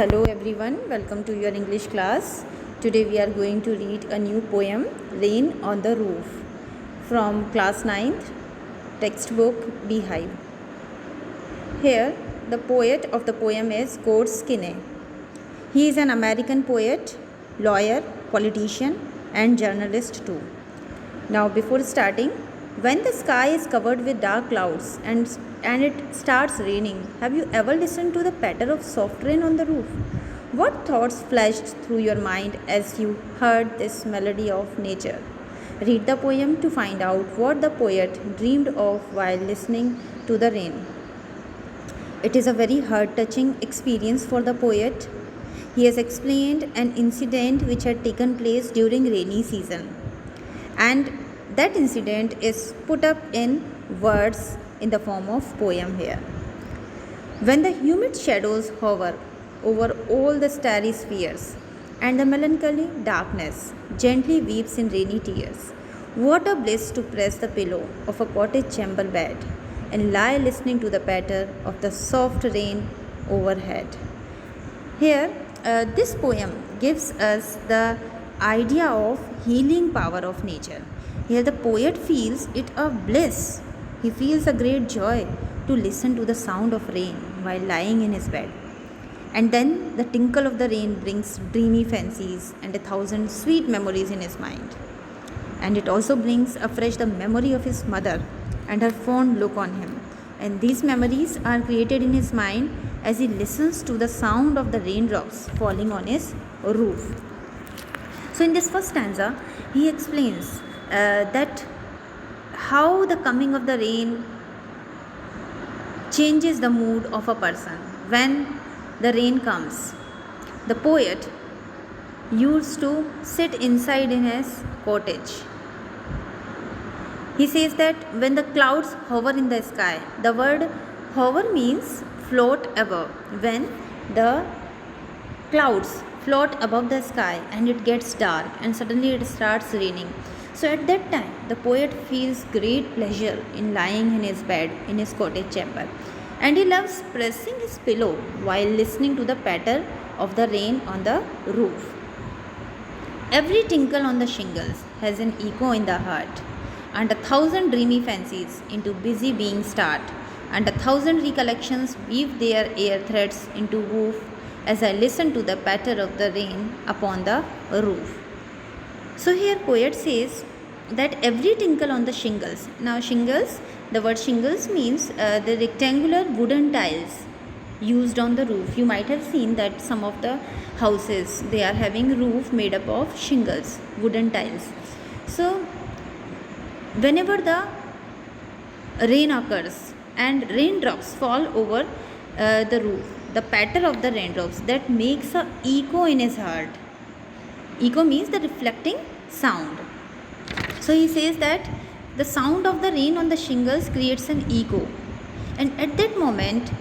Hello everyone, welcome to your English class. Today we are going to read a new poem, Rain on the Roof, from class 9th, textbook Beehive. Here, the poet of the poem is Cord Skinney. He is an American poet, lawyer, politician, and journalist too. Now, before starting, when the sky is covered with dark clouds and it starts raining, have you ever listened to the patter of soft rain on the roof? What thoughts flashed through your mind as you heard this melody of nature? Read the poem to find out what the poet dreamed of while listening to the rain. It is a very heart touching experience for the poet. He has explained an incident which had taken place during rainy season, and that incident is put up in words in the form of poem here. When the humid shadows hover over all the starry spheres and the melancholy darkness gently weeps in rainy tears, what a bliss to press the pillow of a cottage chamber bed and lie listening to the patter of the soft rain overhead. Here, this poem gives us the idea of healing power of nature. Here, the poet feels it a bliss. He feels a great joy to listen to the sound of rain while lying in his bed. And then the tinkle of the rain brings dreamy fancies and 1,000 sweet memories in his mind. And it also brings afresh the memory of his mother and her fond look on him. And these memories are created in his mind as he listens to the sound of the raindrops falling on his roof. So, in this first stanza, he explains that how the coming of the rain changes the mood of a person. When the rain comes, the poet used to sit inside in his cottage. He says that when the clouds hover in the sky, the word hover means float above. When the clouds float above the sky and it gets dark and suddenly it starts raining. So at that time, the poet feels great pleasure in lying in his bed in his cottage chamber. And he loves pressing his pillow while listening to the patter of the rain on the roof. Every tinkle on the shingles has an echo in the heart, and 1,000 dreamy fancies into busy being start, and 1,000 recollections weave their air threads into woof as I listen to the patter of the rain upon the roof. So here poet says that every tinkle on the shingles. Now shingles, the word shingles means the rectangular wooden tiles used on the roof. You might have seen that some of the houses, they are having roof made up of shingles, wooden tiles. So whenever the rain occurs and raindrops fall over the roof, the patter of the raindrops that makes a echo in his heart. Echo means the reflecting sound. So he says that the sound of the rain on the shingles creates an echo, and at that moment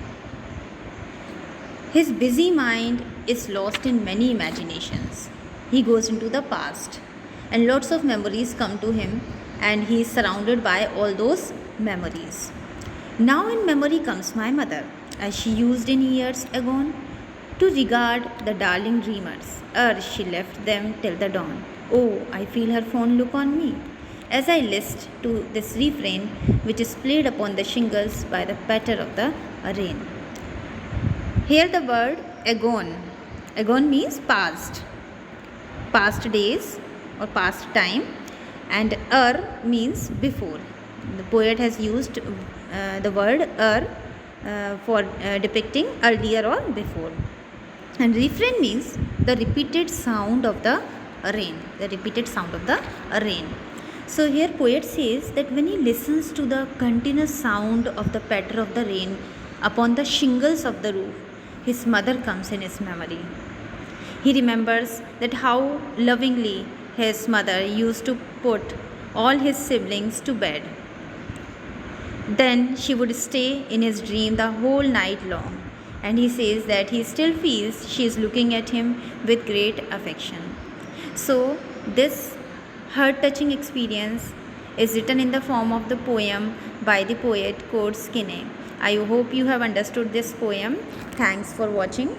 his busy mind is lost in many imaginations. He goes into the past and lots of memories come to him, and he is surrounded by all those memories. Now in memory comes my mother, as she used in years agone to regard the darling dreamers, ere she left them till the dawn. Oh, I feel her fond look on me, as I list to this refrain which is played upon the shingles by the patter of the rain. Here the word agone. Agone means past, past days or past time, and means before. The poet has used the word for depicting earlier or before. And refrain means the repeated sound of the rain, the repeated sound of the rain. So here poet says that when he listens to the continuous sound of the patter of the rain upon the shingles of the roof, his mother comes in his memory. He remembers that how lovingly his mother used to put all his siblings to bed. Then she would stay in his dream the whole night long, and he says that he still feels she is looking at him with great affection. So this heart-touching experience is written in the form of the poem by the poet Cord Skinney. I hope you have understood this poem. Thanks for watching.